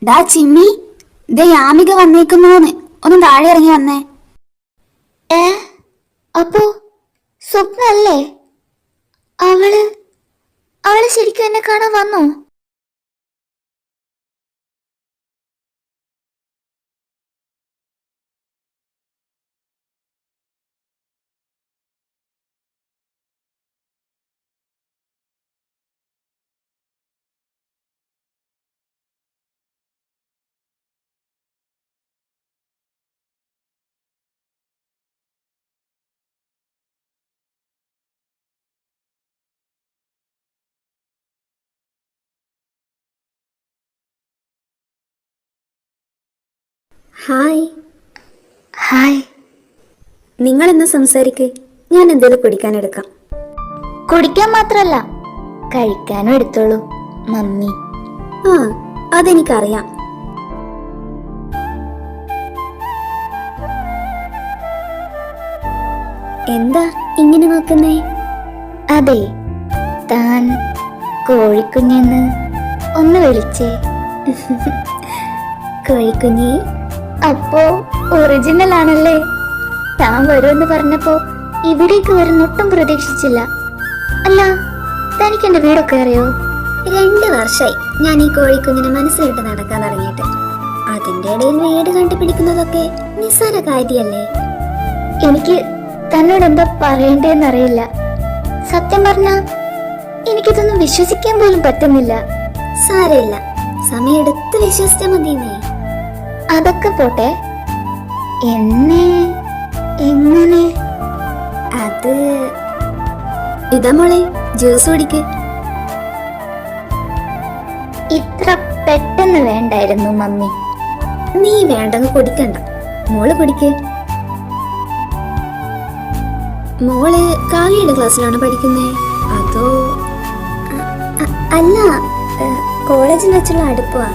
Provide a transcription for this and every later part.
ഡാ ചിമ്മി, ദേ യാമിക വന്നേക്കുന്നോന്ന്. ഒന്ന് താഴെ ഇറങ്ങി വന്നേ. ഏ അപ്പോ സ്വപ്നല്ലേ? അവള് അവള് ശരിക്കും എന്നെ കാണാൻ വന്നോ? ഹായ്. ഹായ്. നിങ്ങൾ എന്ന് സംസാരിക്കേ, ഞാൻ എന്തേലും കുടിക്കാൻ എടുക്കാം. കുടിക്കാൻ മാത്രല്ല, കഴിക്കാനും എടുത്തോളൂ മമ്മി. ആ, അതെനിക്കറിയാം. എന്താ ഇങ്ങനെ നോക്കുന്നേ? അതെ, താൻ കോഴിക്കുഞ്ഞെന്ന് ഒന്ന് വിളിച്ചേ. കോഴിക്കുഞ്ഞി, അപ്പോ ഒറിജിനൽ ആണല്ലേ? താൻ വരുമെന്ന് പറഞ്ഞപ്പോ ഇവിടേക്ക് വരുന്നൊട്ടും പ്രതീക്ഷിച്ചില്ല. അല്ല, തനിക്ക് എന്റെ വീടൊക്കെ അറിയോ? 2 വർഷമായി ഞാൻ ഈ കോഴിക്കുഞ്ഞിനെ മനസ്സിലിട്ട് നടക്കാൻ തുടങ്ങിയിട്ട്. അതിന്റെ ഇടയിൽ വീട് കണ്ടുപിടിക്കുന്നതൊക്കെ നിസ്സാര കാര്യല്ലേ? എനിക്ക് തന്നോട് എന്താ പറയണ്ടേന്നറിയില്ല. സത്യം പറഞ്ഞ എനിക്കിതൊന്നും വിശ്വസിക്കാൻ പോലും പറ്റുന്നില്ല. സാരമില്ല, സമയെടുത്ത് വിശ്വസിച്ചാ മതിയെന്നേ. അതൊക്കെ പോട്ടെ, എന്നെ എങ്ങനെ? അത് ഇതാ മോളെ, ജ്യൂസ് കുടിക്ക്. ഇത്ര പെട്ടെന്ന് വേണ്ടായിരുന്നു മമ്മി. നീ വേണ്ടെന്ന് കുടിക്കണ്ട, മോള് കുടിക്ക്. മോള് കാവ്യയുടെ ക്ലാസ്സിലാണ് പഠിക്കുന്നേ അതോ? അല്ല, കോളേജിൽ വെച്ചുള്ള അടുപ്പാ.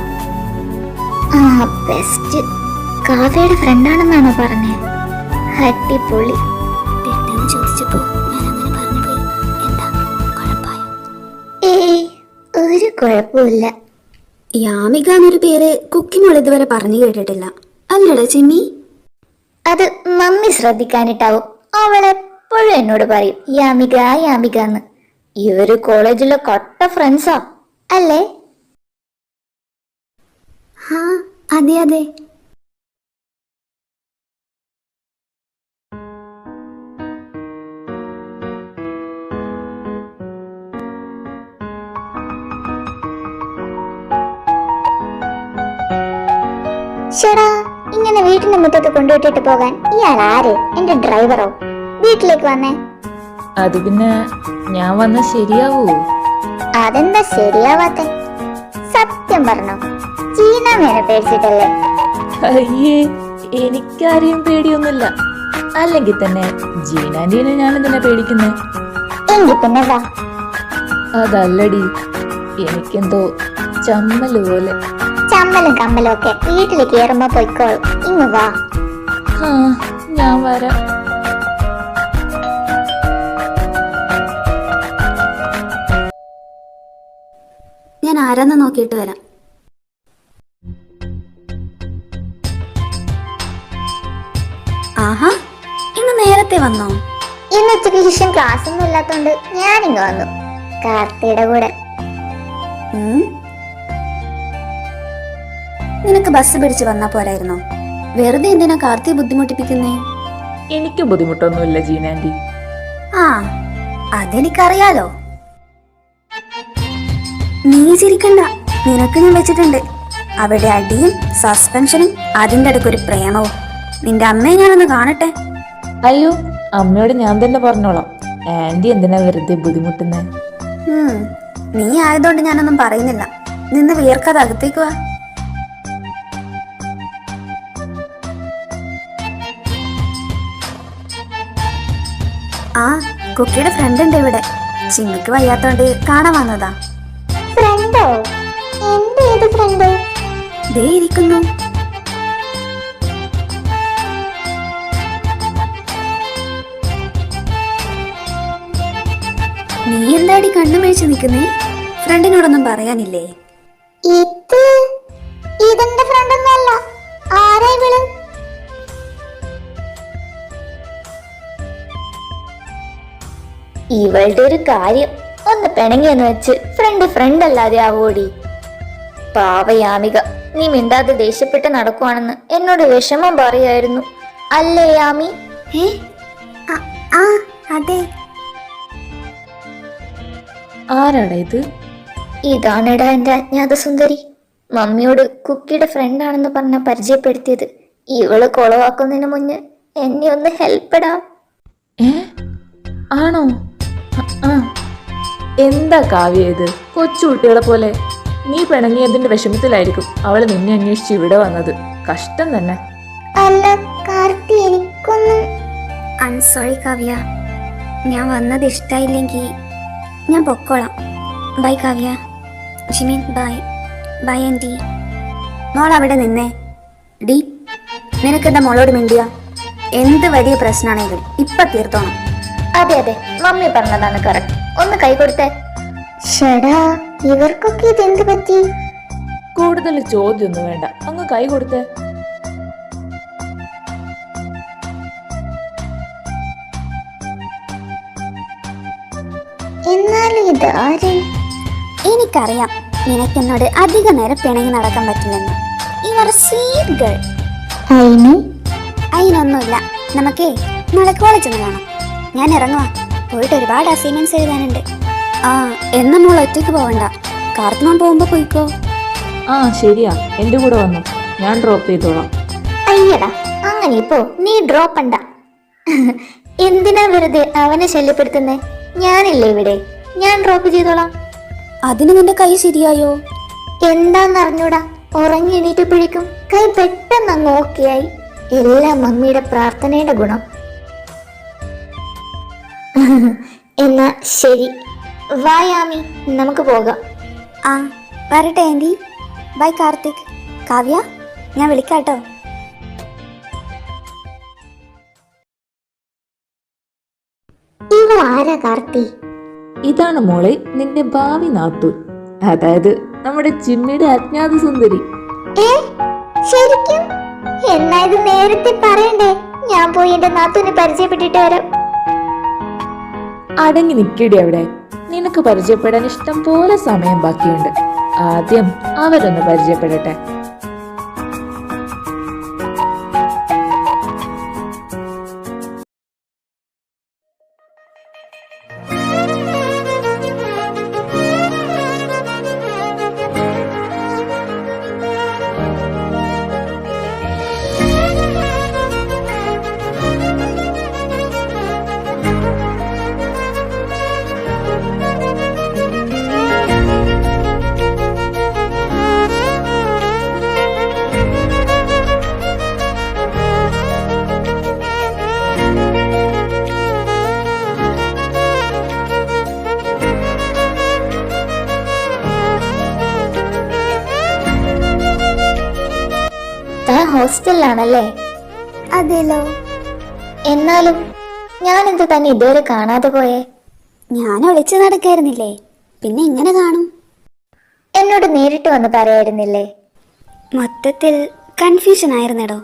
ആ, ബെസ്റ്റ്. കാവ്യയുടെ ഫ്രണ്ടാണെന്നാണോ പറഞ്ഞേ? അടിപൊളി. പെട്ടെന്ന് ചോദിച്ചപ്പോ ഞാൻ അങ്ങനെ പറഞ്ഞു പോയി. എന്താ കുഴപ്പമായോ? ഏയ്, ഒരു കുഴപ്പമില്ല. യാമിക എന്നൊരു പേര് കുക്കി മോൾ ഇതുവരെ പറഞ്ഞു കേട്ടിട്ടില്ല, അല്ലടാ ചിമ്മി? അത് മമ്മി ശ്രദ്ധിക്കാനിട്ടാവും. അവളെപ്പോഴും എന്നോട് പറയും യാമിക യാമിക എന്ന്. ഇവര് കോളേജിലെ കട്ട ഫ്രണ്ട്സാ അല്ലേ? ഹാ, അതെ അതെ. ചേടാ, ഇങ്ങനെ വീട്ടിന്റെ മുറ്റത്ത് കൊണ്ടുവിട്ടിട്ട് പോകാൻ ഇയാൾ ആര്? എന്റെ ഡ്രൈവറോ? വീട്ടിലേക്ക് വന്നേ. അത് പിന്നെ ഞാൻ വന്ന ശരിയാവൂ? അതെന്താ ശരിയാവാത്തെ? സത്യം പറഞ്ഞോ, ചീനാമേനെ പേടിച്ചിട്ടല്ലേ? അയ്യേ, എനിക്കാരെയും പേടിയൊന്നുമില്ല. അല്ലെങ്കിൽ തന്നെ ജീനാന്റീനെ ഞാൻ എന്തിനാ പേടിക്കുന്നേ? എങ്കിൽ പിന്നെ വാ. അതല്ലടി, എനിക്കെന്തോ ചമ്മല് പോലെ. ചമ്മലും കമ്മലും ഒക്കെ വീട്ടിൽ കയറുമ്പോ പൊയ്ക്കോളും. ഇങ്ങ് വാ. ആ, ഞാൻ വരാം. ഞാൻ ആരാന്ന് നോക്കിയിട്ട് വരാം. ആഹാ, ഇന്ന് നേരത്തെ വന്നോ? ഇന്ന് ഉച്ചയ്ക്ക് ശേഷം ക്ലാസ് ഒന്നും ഇല്ലാത്തോണ്ട് ഞാനിങ്ങ് വന്നു കാർത്തിയുടെ കൂടെ. നിനക്ക് ബസ് പിടിച്ച് വന്നാ പോരായിരുന്നോ? വെറുതെ എന്തിനാ കാർത്തിയെ ബുദ്ധിമുട്ടിപ്പിക്കുന്നേ? എനിക്ക് ബുദ്ധിമുട്ടൊന്നുമില്ല ജീനാന്റി. ആ, അതെനിക്കറിയാലോ. നീ ചിരിക്കണ്ട, നിനക്ക് ഞാൻ വെച്ചിട്ടുണ്ട്. അവിടെ അടിയും സസ്പെൻഷനും, അതിൻ്റെ അടുക്കൊരു പ്രേമവും. നിന്റെ അമ്മയെ ഞാനൊന്ന് കാണട്ടെ. അയ്യോ, അമ്മയോട് ഞാൻ തന്നെ പറഞ്ഞോളാം. ആന്റി എന്തിനാ വെറുതെ ബുദ്ധിമുട്ടുന്നേ? നീ ആയതുകൊണ്ട് ഞാനൊന്നും പറയുന്നില്ല. നിന്ന് വിയർക്കാതെ അകത്തേക്ക് വാ. ആ, കുക്കിയുടെ ഫ്രണ്ട് ഉണ്ട് ഇവിടെ. ചിമ്മിക്ക് വയ്യാത്തോണ്ട് കാണാൻ വന്നതാ. ഫ്രണ്ടോ? എന്റെ ഏത് ഫ്രണ്ട്? ദേ ഇരിക്കുന്നു. നീ എന്താടി കണ്ണു മേടിച്ച് നിൽക്കുന്നേ? ഫ്രണ്ടിനോടൊന്നും പറയാനില്ലേ? ഇതെന്റെ ഫ്രണ്ട് ഒന്നല്ല. ആരാ ഇവള്? ഇവളുടെ ഒരു കാര്യം ഒന്ന് പിണങ്ങിയെന്ന് വെച്ച് ഫ്രണ്ട് അല്ലാതെ ആവോടി. പാവയാമിക, നീ മിണ്ടാതെ ദേഷ്യപ്പെട്ട് നടക്കുവാണെന്ന് എന്നോട് വിഷമം പറയായിരുന്നു അല്ലേ യാമി? ഏ ആ അതെ. ആരാടാ ഇത്? ഇതാണെടാ എന്റെ അജ്ഞാത സുന്ദരി. മമ്മിയോട് കുക്കിയുടെ ഫ്രണ്ടാണെന്ന് പറഞ്ഞ പരിചയപ്പെടുത്തിയത്. ഇവള് കൊളവാക്കുന്നതിന് മുന്നേ എന്നെ ഒന്ന് ഹെൽപ്പെടാ. ഏ ആണോ? ആ എന്താ കാവ്യ ഇത്? കൊച്ചു കുട്ടികളെ പോലെ. നീ പിണങ്ങിയതിന്റെ വിഷമത്തിലായിരിക്കും അവള് നിന്നെ അന്വേഷിച്ച് ഇവിടെ വന്നത്. കഷ്ടം തന്നെ. അല്ല കാർത്തി, എനിക്കൊന്നും. സോറി കാവ്യ, ഞാൻ വന്നത് ഇഷ്ടായില്ലെങ്കിൽ ഞാൻ പൊക്കോളാം. Bye Kavya. Jimin bye. Bye aunty. മോൾ അവിടെ നിന്നേ. ഡി, നിനക്കെന്താ മോളോട് മിണ്ടിയ? എന്ത് വലിയ പ്രശ്നമാണെങ്കിലും ഇപ്പൊ തീർത്തോണം. അതെ അതെ, മമ്മി പറഞ്ഞതാണ് കറക്റ്റ്. ഒന്ന് കൈ കൊടുത്തേ. ഷടാ, ഇവർക്കൊക്കെ ഇതെന്ത് പറ്റി? കൂടുതൽ ചോദ്യമൊന്നും വേണ്ട, അങ്ങ് കൈ കൊടുത്തേ. എന്നാലും ഇതാര്? എനിക്കറിയാം നിനക്കെന്നോട് അധിക നേരം പിണങ്ങി നടക്കാൻ പറ്റില്ലെന്ന്. Your sweet girl. അതിനൊന്നുമില്ല. നമുക്കേ നാളെ കോളേജിൽ നിന്ന് കാണാം. ഞാൻ ഇറങ്ങുവാ. പോയിട്ട് ഒരുപാട് അസൈൻമെന്റ്സ് എഴുതാനുണ്ട്. എന്നാ മോൾ ഒറ്റയ്ക്ക് പോവണ്ട. കാർത്തുമാൻ പോകുമ്പോ പോയിക്കോ. ആ ശരിയാ, എന്റെ കൂടെ വന്നു, ഞാൻ ഡ്രോപ്പ് ചെയ്തോളാം. അയ്യടാ, അങ്ങനെ ഇപ്പോ നീ ഡ്രോപ്പണ്ട. എന്തിനാ വെറുതെ അവനെ ശല്യപ്പെടുത്തുന്നേ? ഞാനില്ലേ ഇവിടെ, ഞാൻ ഡ്രോപ്പ് ചെയ്തോളാം. അതിന് നിന്റെ കൈ ശരിയായോ? എന്താന്നറിഞ്ഞൂടാ, ഉറങ്ങി എണീറ്റപ്പോഴേക്കും കൈ പെട്ടെന്ന് അങ്ങ് ഓക്കെയായി. എല്ലാം മമ്മിയുടെ പ്രാർത്ഥനയുടെ ഗുണം. എന്നാ ശരി, വായാമി, നമുക്ക് പോകാം. വരട്ടെ ആൻറ്റി. ബൈ കാർത്തിക്. കാവ്യ, ഞാൻ വിളിക്കാട്ടോ. ഇവൾ ആരാ കാർത്തി? ഇതാണ് മോളെ നിന്റെ ഭാവി നാത്തൂൻ, അതായത് നമ്മുടെ ചിമ്മിയുടെ അജ്ഞാത സുന്ദരി. ശരിക്കും? എന്നാ ഇത് നേരത്തെ പറയണ്ടേ? ഞാൻ പോയി എന്റെ നാത്തൂനെ പരിചയപ്പെട്ടിട്ട് വരാം. അടങ്ങി നിക്കടി അവിടെ. നിനക്ക് പരിചയപ്പെടാൻ ഇഷ്ടം പോലെ സമയം ബാക്കിയുണ്ട്. ആദ്യം അവരൊന്ന് പരിചയപ്പെടട്ടെ. ഹോസ്റ്റലിലാണല്ലേ? അതെല്ലോ. എന്നാലും ഞാൻ എന്ത് തന്നെ ഇതുവരെ കാണാതെ പോയേ? ഞാൻ ഒളിച്ചു നടക്കായിരുന്നില്ലേ, പിന്നെ ഇങ്ങനെ കാണും. എന്നോട് നേരിട്ട് വന്ന് പറയായിരുന്നില്ലേ? മൊത്തത്തിൽ കൺഫ്യൂഷൻ ആയിരുന്നെടോ.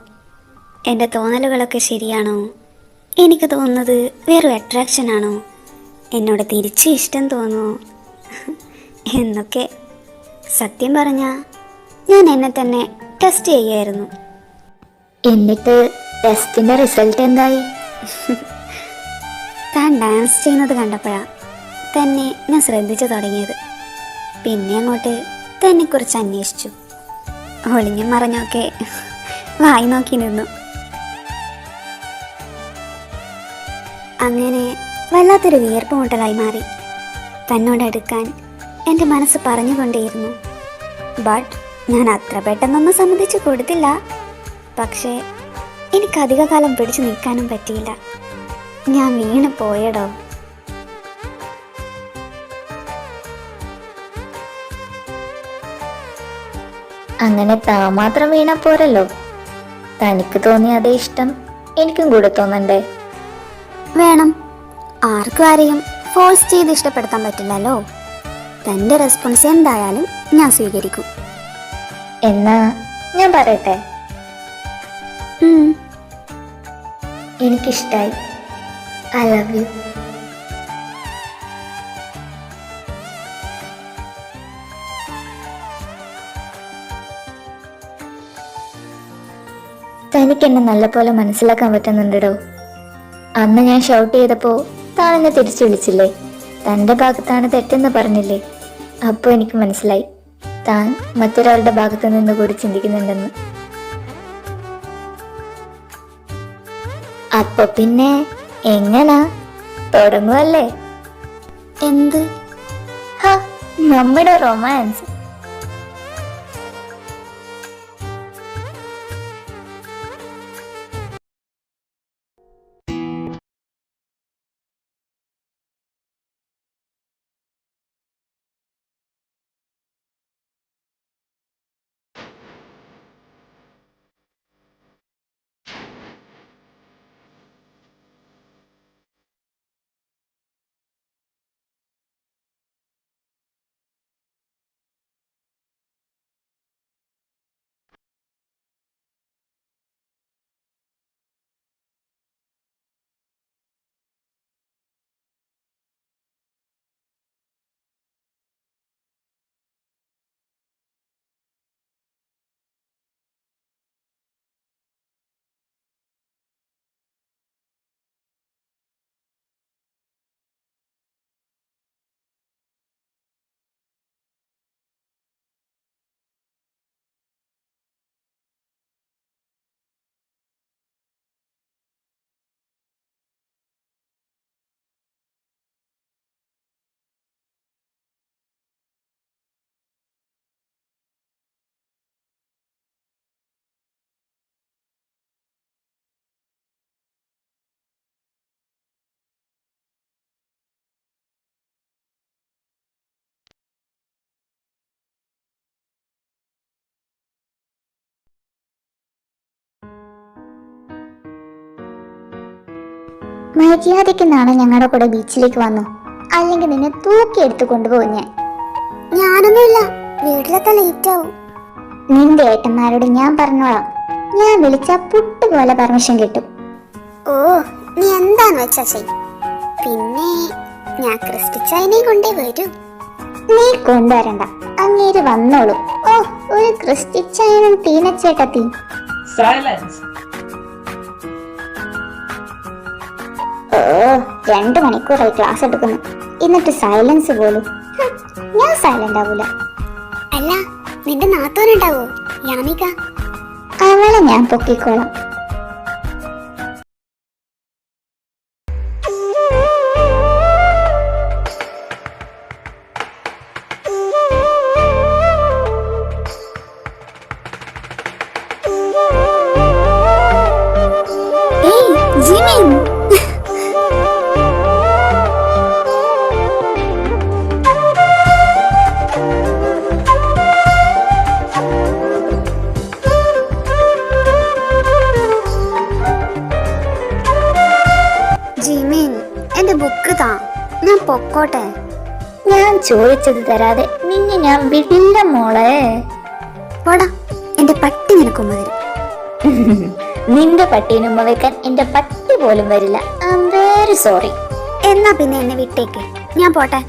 എൻ്റെ തോന്നലുകളൊക്കെ ശരിയാണോ? എനിക്ക് തോന്നുന്നത് വേറൊരു അട്രാക്ഷൻ ആണോ? എന്നോട് തിരിച്ച് ഇഷ്ടം തോന്നുമോ എന്നൊക്കെ. സത്യം പറഞ്ഞാൽ ഞാൻ എന്നെ തന്നെ ടെസ്റ്റ് ചെയ്യായിരുന്നു. എന്നിട്ട് ടെസ്റ്റിന്റെ റിസൾട്ട് എന്തായി? താൻ ഡാൻസ് ചെയ്യുന്നത് കണ്ടപ്പോഴാണ് തന്നെ ഞാൻ ശ്രദ്ധിച്ചു തുടങ്ങിയത്. പിന്നെ അങ്ങോട്ട് തന്നെക്കുറിച്ച് അന്വേഷിച്ചു. ഒളിഞ്ഞും മറഞ്ഞൊക്കെ വായി നോക്കി നിന്നു. അങ്ങനെ വല്ലാത്തൊരു വിയർപ്പ് മുട്ടലായി മാറി. തന്നോടെടുക്കാൻ എൻ്റെ മനസ്സ് പറഞ്ഞുകൊണ്ടേയിരുന്നു. ബട്ട് ഞാൻ അത്ര പെട്ടെന്നൊന്നും സമ്മതിച്ചു കൊടുത്തില്ല. പക്ഷേ എനിക്ക് അധിക കാലം പിടിച്ചു നിൽക്കാനും പറ്റിയില്ല. ഞാൻ വീണ് പോയടോ. അങ്ങനെ താ മാത്രം വീണ പോരല്ലോ. തനിക്ക് തോന്നിയ അതേ ഇഷ്ടം എനിക്കും കൂടെ തോന്നണ്ടേ? വേണം. ആർക്കും ആരെയും ഫോഴ്സ് ചെയ്ത് ഇഷ്ടപ്പെടുത്താൻ പറ്റില്ലല്ലോ. തൻ്റെ റെസ്പോൺസ് എന്തായാലും ഞാൻ സ്വീകരിക്കും. എന്നാ ഞാൻ പറയട്ടെ? ഉം. എനിക്കിഷ്ടായി. I love you. തനിക്കെന്നെ നല്ലപോലെ മനസ്സിലാക്കാൻ പറ്റുന്നുണ്ടോ? അന്ന് ഞാൻ ഷൗട്ട് ചെയ്തപ്പോ താൻ എന്നെ തിരിച്ചു വിളിച്ചില്ലേ? തന്റെ ഭാഗത്താണ് തെറ്റെന്ന് പറഞ്ഞില്ലേ? അപ്പോൾ എനിക്ക് മനസ്സിലായി താൻ മറ്റൊരാളുടെ ഭാഗത്ത് നിന്ന് കൂടി ചിന്തിക്കുന്നുണ്ടെന്ന്. അപ്പൊ പിന്നെ എങ്ങനാ തുടങ്ങുവല്ലേ? എന്ത്? നമ്മുടെ റൊമാൻസ്. മര്യാദയ്ക്ക് നാളെ ഞങ്ങളുടെ കൂടെ ബീച്ചിലേക്ക് വന്നു, അല്ലെങ്കിൽ നിന്നെ തൂക്കിയെടുത്ത് കൊണ്ടുപോകും ഞാൻ. ഞാനൊന്നുമില്ല, വീട്ടിലെത്താൻ ലേറ്റ് ആവും. നിന്റെ ഏട്ടന്മാരോട് ഞാൻ പറഞ്ഞോളാം. ഞാൻ വിളിച്ച പുട്ടുപോലെ പെർമിഷൻ കിട്ടും. ഓ, നീ എന്താന്ന് വെച്ചാ ചെയ്. പിന്നെ ഞാൻ ക്രിസ്റ്റിച്ചായനെ കൊണ്ടേ വരും. നീ കൊണ്ടുവരണ്ട, അങ്ങേര് വന്നോളൂ. ഓ, ഒരു ക്രിസ്റ്റിച്ചായനും തീനച്ചേട്ടത്തി. സൈലൻസ്. ഓ, 2 മണിക്കൂറായി ക്ലാസ് എടുക്കുന്നു, എന്നിട്ട് സൈലൻസ് പോലും. ഞാൻ സൈലന്റ് ആവൂല. അല്ല, നിന്റെ നാത്തോനുണ്ടാവോ യാമിക? അവളെ ഞാൻ പൊക്കിക്കോളാം. ജിമിൻ, എന്റെ ബുക്ക് താ, ഞാൻ പൊക്കോട്ടെ. ഞാൻ ചോദിച്ചത് തരാതെ നിന്നെ ഞാൻ വിടില്ല മോളെ. പോടാ, എന്റെ പട്ടി നിനക്കുമ്മ തരും. നിന്റെ പട്ടീനുമ്മ വെക്കാൻ എന്റെ പട്ടി പോലും വരില്ല. I am very sorry. എന്നാ പിന്നെ എന്നെ വിട്ടേക്ക്, ഞാൻ പോട്ടെ.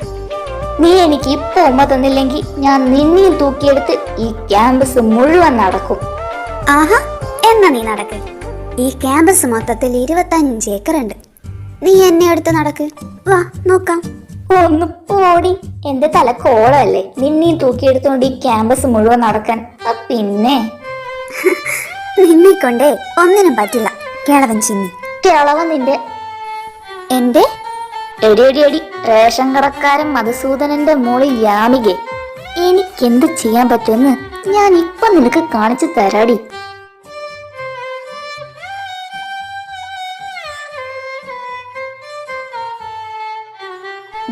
നീ എനിക്ക് ഇപ്പൊ ഉമ്മ തന്നില്ലെങ്കിൽ ഞാൻ നിന്നെയും തൂക്കിയെടുത്ത് ഈ ക്യാമ്പസ് മുഴുവൻ നടക്കും. ആഹാ, എന്നാ നീ നടക്ക്. ഈ ക്യാമ്പസ് മൊത്തത്തിൽ 25 ഏക്കറുണ്ട്. നീ എന്നെ എടുത്ത് നടക്ക്, വാ നോക്കാം. ഒന്ന് പോടി, എന്റെ തല കോളല്ലേ നിന്നെയും തൂക്കിയെടുത്തോണ്ട് ഈ ക്യാമ്പസ് മുഴുവൻ നടക്കാൻ. പിന്നെ നിന്നെക്കൊണ്ടേ ഒന്നിനും പറ്റില്ല, കിളവൻ ചിന്നി. കിളവൻ നിന്റെ എന്റെ എടി എടി എടി റേഷൻ കടക്കാരൻ മധുസൂദനന്റെ മോള് യാമികെ, എനിക്കെന്ത് ചെയ്യാൻ പറ്റുമെന്ന് ഞാൻ ഇപ്പൊ നിനക്ക് കാണിച്ചു തരാടി.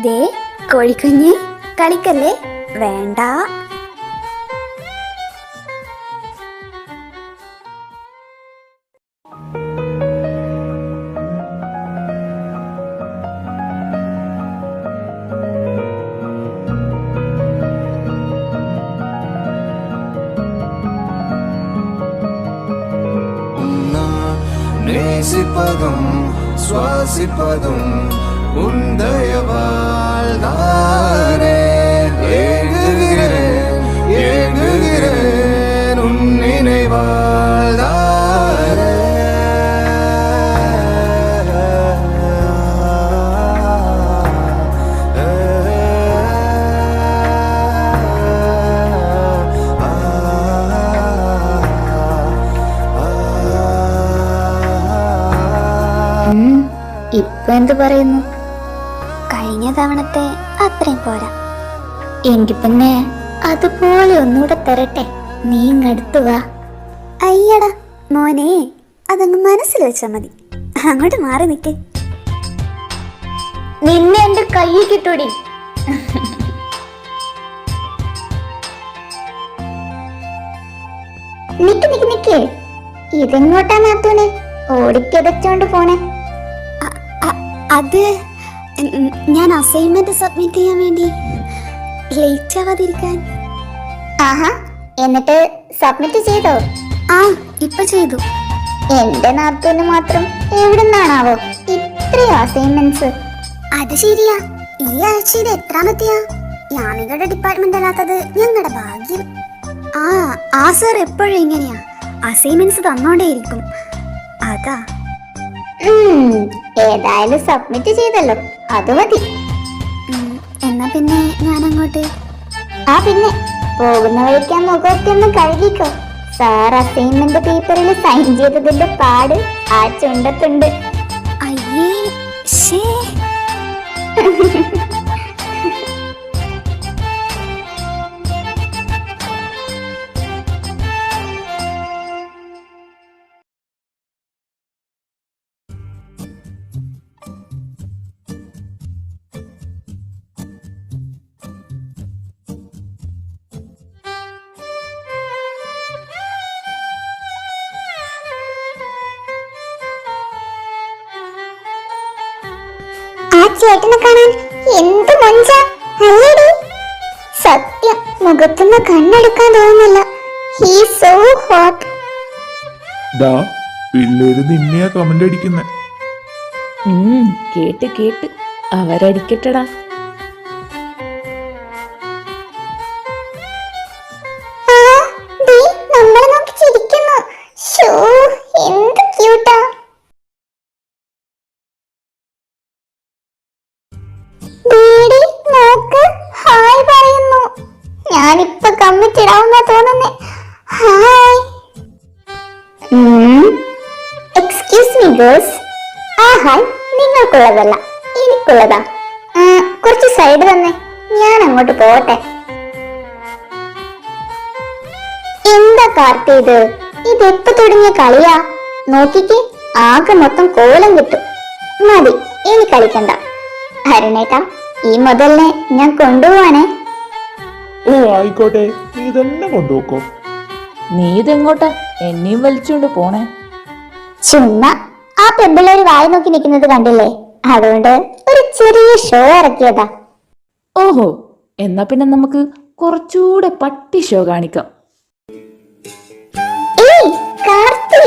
ദേ കോഴിക്കുഞ്ഞ്, കളിക്കല്ലേ, വേണ്ട. நேசிப்பதும் சுவாசிப்பதும் உந்தயவால் தானே. ஏங்குகிறேன் ஏங்குகிறேன் உன் நினைவால் தானே. ഇപ്പൊ എന്ത് പറയുന്നു? കഴിഞ്ഞ തവണത്തെ അത്രയും പോരാ. എങ്കിൽ പിന്നെ അതുപോലെ ഒന്നുകൂടെ തരട്ടെ. നീ ഇങ്ങടുത്തു വാ. അയ്യടാ മോനെ, അതങ്ങ് മനസ്സിൽ വെച്ചാ മതി. അങ്ങോട്ട് മാറി നിൽക്കേ. നിന്നെ എന്റെ കൈ കിട്ടൂടി. നിക്ക് നിക്ക് നിക്ക്. ഇതെങ്ങോട്ടാ നാത്തൂനെ ഓടിക്കതച്ചോണ്ട് പോണേ? അത് ഞാൻ അസൈൻമെന്റ് സബ്മിറ്റ് ചെയ്യാൻ വേണ്ടി ലേറ്റ് ആവാതിരിക്കാൻ. ആഹാ, എന്നിട്ട് സബ്മിറ്റ് ചെയ്തോ? ആ, ഇപ്പൊ ചെയ്തു. എന്റെ നാത്തൂന് മാത്രം എവിടുന്നാണാവോ ഇത്രയും അസൈൻമെന്റ്സ്? അത് ശരിയാ. ഈ ആഴ്ചയിൽ എത്രാമത്തെയാ? യാമികയുടെ ഡിപ്പാർട്ട്മെന്റ് അല്ലാത്തത് ഞങ്ങളുടെ ഭാഗ്യം. ആ സർ എപ്പോഴും ഇങ്ങനെയാ, അസൈൻമെന്റ്സ് തന്നോണ്ടേയിരിക്കും. അതാ. ഏതായാലും സബ്മിറ്റ് ചെയ്തല്ലോ, അത് മതി. എന്നാ പിന്നെ ഞാൻ അങ്ങോട്ട്. ആ പിന്നെ പോകുന്ന വഴിക്കാൻ മുഖമൊക്കെ ഒന്ന് കഴുകിക്കോ. സാർ അസൈൻമെന്റ് പേപ്പറിൽ സൈൻ ചെയ്തതിന്റെ പാട് ആ ചുണ്ടത്തുണ്ട്. അയ്യേ ശേ. ആ ചേട്ടനെ കാണാൻ എന്ത് മൊഞ്ച അല്ലേടി? സത്യം, മുഖത്തുനിന്ന് കണ്ണെടുക്കാൻ തോന്നുന്നില്ല. He so hot. ഡാ, പിള്ളേര് നിന്നെയാ കമന്റ് അടിക്കുന്നെ. കേട്ട് കേട്ട് അവരടിക്കട്ടടാ. നമ്മളെ നോക്കി ചിരിക്കുന്നു. ഷോ, എന്ത് ക്യൂട്ടാ. ഹായ് പറയുന്നു. ഞാനിപ്പൊ കമ്മിറ്റ് ഇടാവുന്ന തോന്നുന്നേ. ഹായ്. Excuse me girls. ആ ഹായ് നിങ്ങൾക്കുള്ളതല്ല, എനിക്കുള്ളതാ. കുറച്ച് സൈഡ് തന്നെ, ഞാൻ അങ്ങോട്ട് പോട്ടെ. എന്താ കാർത്തി ഇത് എപ്പോ തുടങ്ങിയ കളിയാ? നോക്കിക്ക്, ആകെ മൊത്തം കോലം കിട്ടും. മതി, ഇനി കളിക്കണ്ട. അരുണേട്ടാ, ഈ മുതലിനെ ഞാൻ കൊണ്ടുപോവാനേ. ഓ ആയിക്കോട്ടെ, നീ തന്നെ കൊണ്ടുപോക്കോ. നീ ഇതെങ്ങോട്ടാ എന്നെയും വലിച്ചുകൊണ്ട് പോണേ? ചുമ്മാ ആ പെമ്പിള്ളേര് വായി നോക്കി നിൽക്കുന്നത് കണ്ടില്ലേ, അതുകൊണ്ട് ഒരു ചെറിയ ഷോ ഇറക്കിയതാ. ഓഹോ, എന്നാ പിന്നെ നമുക്ക് കുറച്ചുകൂടെ പട്ടി ഷോ കാണിക്കാം. ഏയ് കാർത്തി,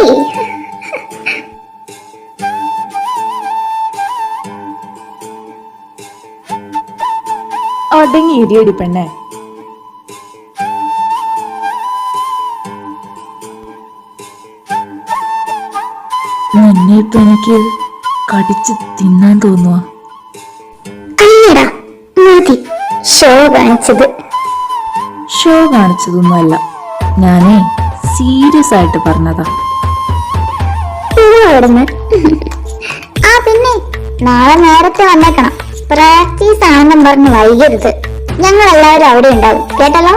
അടങ്ങി ഇരിയടി പെണ്ണെ. നിന്നെ ഇപ്പൊ എനിക്ക് കടിച്ച് തിന്നാൻ തോന്നുക. അല്ലടാ, മതി ഷോ കാണിച്ചത്. ഷോ കാണിച്ചതൊന്നുമല്ല, ഞാനേ സീരിയസ് ആയിട്ട് പറഞ്ഞതാ. അവിടുന്ന്. ആ പിന്നെ നാളെ നേരത്തെ വന്നേക്കണം. പ്രാക്ടീസ് ആണെന്നും പറഞ്ഞ് വൈകരുത്. ഞങ്ങൾ എല്ലാവരും അവിടെ ഉണ്ടാവും, കേട്ടല്ലോ?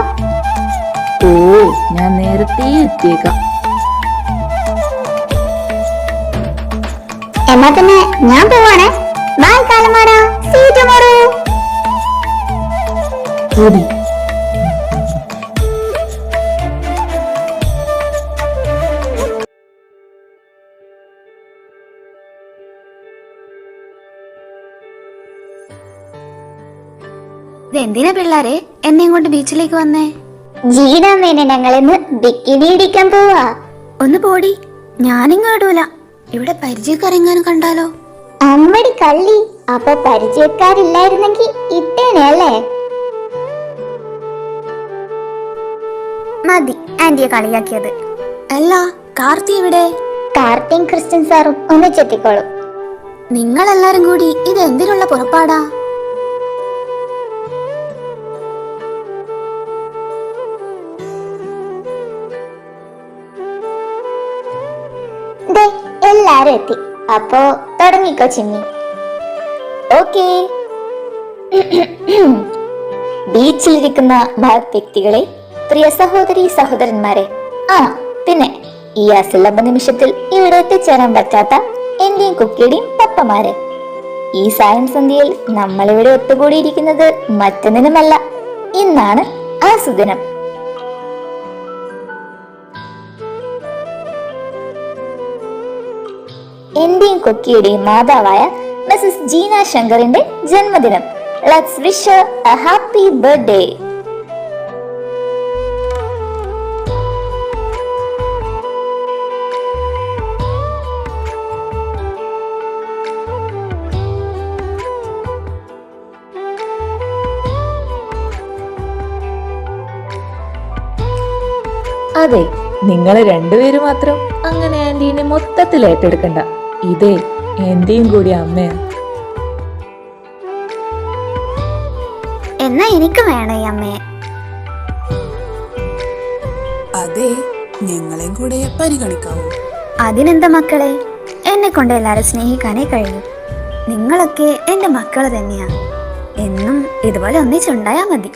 ഓ, ഞാൻ നേരത്തെ എത്തിയേക്കാം. എന്നാ പിന്നെ ഞാൻ പോവാണേ. ബൈ കാലമാടാ, സീ യു ടുമോറോ. ഓടി. ഇതെന്തിനാ പിള്ളേരെ എന്നെയും കൊണ്ട് ബീച്ചിലേക്ക് വന്നേ? ജീടാമേനെ ഞങ്ങളിന്ന് ബിക്കിനി ഇടിക്കാൻ പോവാ. ഒന്ന് പോടി, ഞാനിങ്ങ് ഇടൂല. ഇവിടെ പരിചയക്കാരെങ്ങാനും കണ്ടാലോ? അമ്മടി കള്ളി, അപ്പൊ പരിചയക്കാരില്ലായിരുന്നെങ്കി ഇട്ടേനെ അല്ലേ? മതി ആന്റിയെ കളിയാക്കിയത്. അല്ല, കാർത്തി എവിടെ? കാർത്തിയും ക്രിസ്ത്യൻ സാറും ഒന്നിച്ചെത്തിക്കോളും. നിങ്ങളെല്ലാരും കൂടി ഇത് എന്തിനുള്ള പുറപ്പാടാ? ദേ, എല്ലാരും എത്തി. അപ്പോ തുടങ്ങിക്കോ ചിമ്മി. ഓക്കേ. ബീച്ചിലിരിക്കുന്ന മഹത് വ്യക്തികളെ, പ്രിയ സഹോദരി സഹോദരന്മാരെ, പിന്നെ ഈ അസുലഭ നിമിഷത്തിൽ ഇവിടെ എത്തിച്ചേരാൻ പറ്റാത്ത എന്റെയും കുക്കിയുടെയും പപ്പമാരെ, ഈ സായം സന്ധ്യയിൽ നമ്മളിവിടെ ഒത്തുകൂടിയിരിക്കുന്നത് മറ്റൊന്നിനുമല്ല, ഇന്നാണ് ആ സുദിനം. എന്റെയും കുക്കിയുടെയും മാതാവായ മിസസ് ജീന ശങ്കറിന്റെ ജന്മദിനം. Let's wish Har A happy birthday. അതെ, നിങ്ങൾ രണ്ടുപേരും മാത്രം അങ്ങനെ ആന്റീനെ മൊത്തത്തിൽ ഏറ്റെടുക്കണ്ട. ഇതേ എന്റെയും കൂടി അമ്മയാ. എന്നാ എനിക്ക് വേണം ഈ അമ്മയെ. അതെ, ഞങ്ങളെയും കൂടെ പരിഗണിക്കാവൂ. അതിനെന്താ മക്കളെ, എന്നെ കൊണ്ട് എല്ലാരും സ്നേഹിക്കാനേ കഴിയും. നിങ്ങളൊക്കെ എന്റെ മക്കള് തന്നെയാ. എന്നും ഇതുപോലെ ഒന്നിച്ചുണ്ടായാ മതി.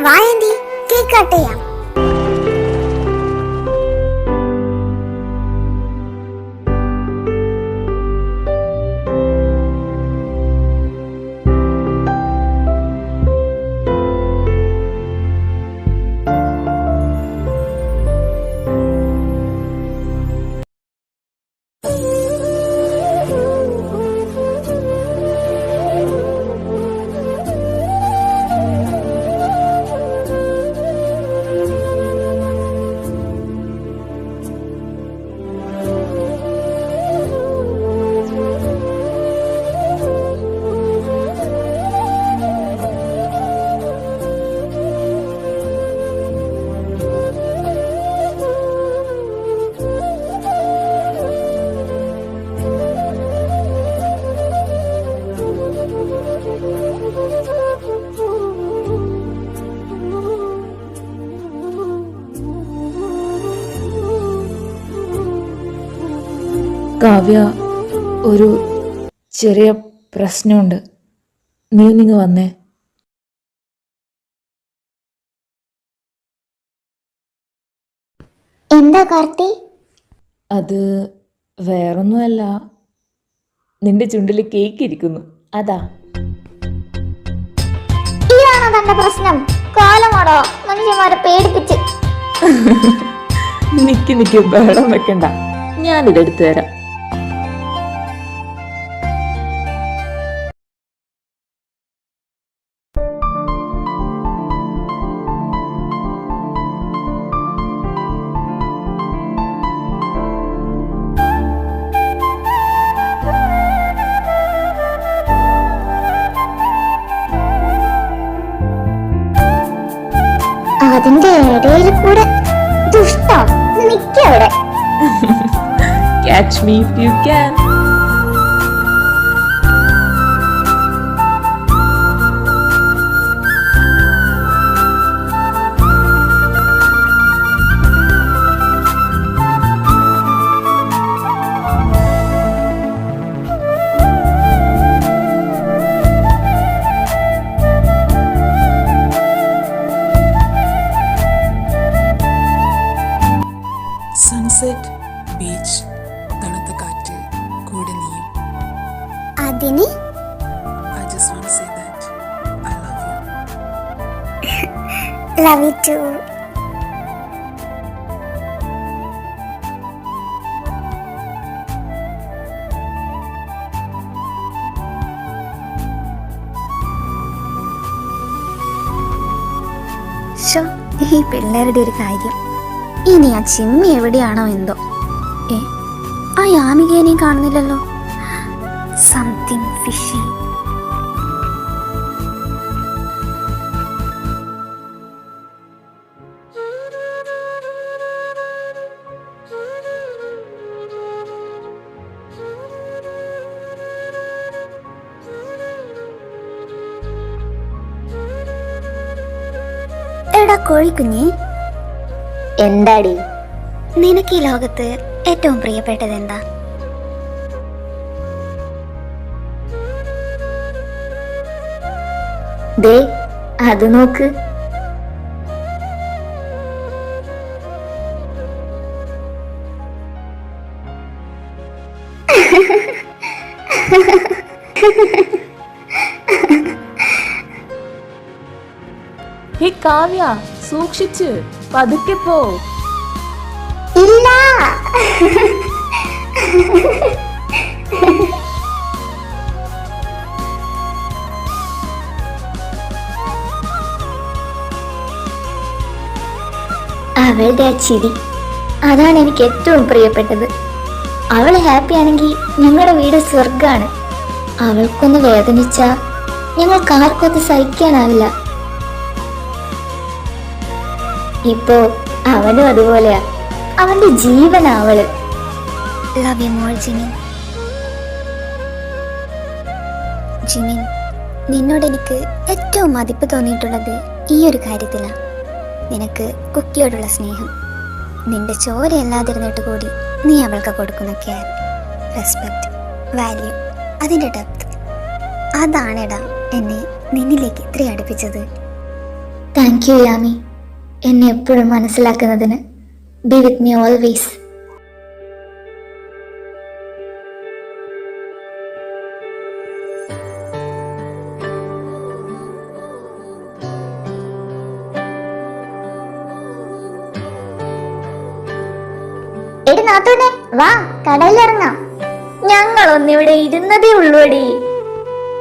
വായന്തി കേക്ക് കട്ട് ചെയ്യാം. കാവ്യ, ഒരു ചെറിയ പ്രശ്നമുണ്ട്. നീ വന്നേ. എന്താ കാർത്തി? അത് വേറൊന്നുമല്ല, നിന്റെ ചുണ്ടിൽ കേക്ക് ഇരിക്കുന്നു, അതാ. ഇതാണോ തന്റെ പ്രശ്നം? കാലമാടോ മനുഷ്യന്മാരെ പേടിപ്പിച്ച്. നിക്ക് ബഹളം വെക്കണ്ട, ഞാനിതെടുത്തു തരാം. അതിന്റെ ഇടയിൽ കൂടെ ദുഷ്ടം നിക്കവിടെ. Catch me if you can. Sunset, beach, തണുത്ത കാറ്റ്, കൂടെ നീയും. അതിന് I just want to say that I love you. Love you too. Show, ഈ പിള്ളേരുടെ ഒരു കാര്യം. ഇനി ആ ചിമ്മി എവിടെയാണോ എന്തോ. ആ യാമികേനെയും കാണുന്നില്ലല്ലോ. Something fishy. എടാ കോഴിക്കുഞ്ഞി, എന്താടി? നിനക്ക് ഈ ലോകത്ത് ഏറ്റവും പ്രിയപ്പെട്ടത് എന്താ? ദേ അത് നോക്ക്. ഹേ കാവ്യ, സൂക്ഷിച്ച്, പതുക്കെ പോ. ഇല്ല. അവളുടെ ആ ചിരി, അതാണ് എനിക്ക് ഏറ്റവും പ്രിയപ്പെട്ടത്. അവൾ ഹാപ്പി ആണെങ്കിൽ ഞങ്ങളുടെ വീട് സ്വർഗാണ്. അവൾക്കൊന്ന് വേദനിച്ചാ ഞങ്ങൾക്ക് ആർക്കും അത് സഹിക്കാനാവില്ല. ഇപ്പോ അവനും അതുപോലെയാ. അവന്റെ ജീവനാ അവള്. Love you more Jimin. Jimin, നിന്നോട് എനിക്ക് ഏറ്റവും മതിപ്പ് തോന്നിയിട്ടുള്ളത് ഈ ഒരു കാര്യത്തിലാണ്. നിനക്ക് കുക്കിയോടുള്ള സ്നേഹം. നിന്റെ ചോരയല്ലാതിരുന്നിട്ട് കൂടി നീ അവൾക്ക് കൊടുക്കുന്ന കെയർ, റെസ്പെക്റ്റ്, വാല്യൂ, അതിൻ്റെ ഡെപ്ത്, അതാണെടാ എന്നെ നിന്നിലേക്ക് ഇത്രയും അടുപ്പിച്ചത്. താങ്ക് യു യാമി, എന്നെ എപ്പോഴും മനസ്സിലാക്കുന്നതിന്. B with me always. എടി നാത്തൂനെ, വാ കടയിലിറങ്ങാം. ഞങ്ങളൊന്നിവിടെ ഇരുന്നതേ ഉള്ളൂടി.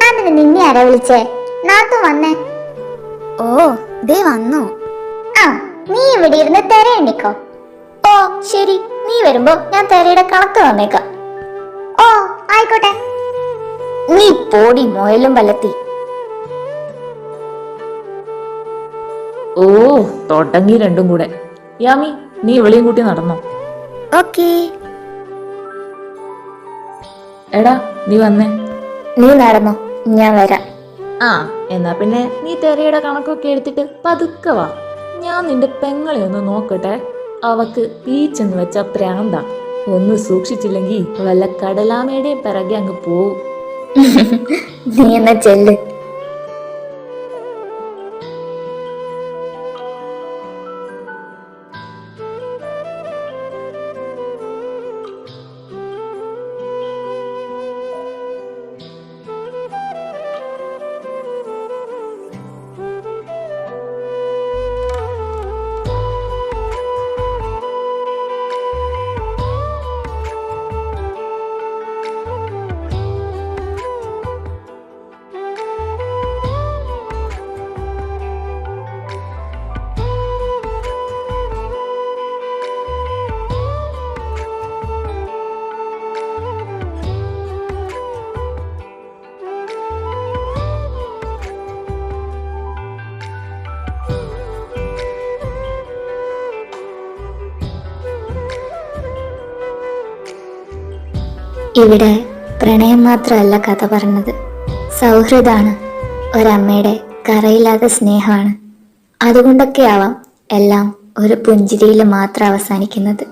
അതിന് നിന്നെ ആരാ വിളിച്ചേ? നാത്തു വന്നേ. ഓ, ദേ വന്നു. ആ, നീ ഇവിടെ ഇരുന്ന് തെര എണ്ണിക്കോ. ഓ ശരി, നീ വരുമ്പോ ഞാൻ തെരയുടെ കണക്ക് വന്നേക്കാം. ഓ ആയിക്കോട്ടെ. നീ പോടി മോയലും വലത്തി. ഓ, തുടങ്ങി രണ്ടും കൂടെ. യാമി, നീ ഇവളെയും കൂട്ടി നടന്നോ? ഓക്കേ. എടാ, നീ വന്നേ. നീ നടന്നോ, ഞാൻ വരാം. ആ, എന്നാ പിന്നെ നീ തെരയുടെ കണക്കൊക്കെ എടുത്തിട്ട് പതുക്കെ വാ. ഞാൻ നിന്റെ പെങ്ങളെ ഒന്ന് നോക്കട്ടെ. അവക്ക് പീച്ചെന്ന് വെച്ച പ്രാന്താ. ഒന്ന് സൂക്ഷിച്ചില്ലെങ്കിൽ വല്ല കടലാമയുടെ പിറകെ അങ്ങ് പോവും. നീ എന്നാ ചെല്ല്. ഇവിടെ പ്രണയം മാത്രമല്ല കഥ പറഞ്ഞത്, സൗഹൃദാണ്. ഒരമ്മയുടെ കറയില്ലാത്ത സ്നേഹമാണ്. അതുകൊണ്ടൊക്കെ ആവാം എല്ലാം ഒരു പുഞ്ചിരിയിൽ മാത്രം അവസാനിക്കുന്നത്.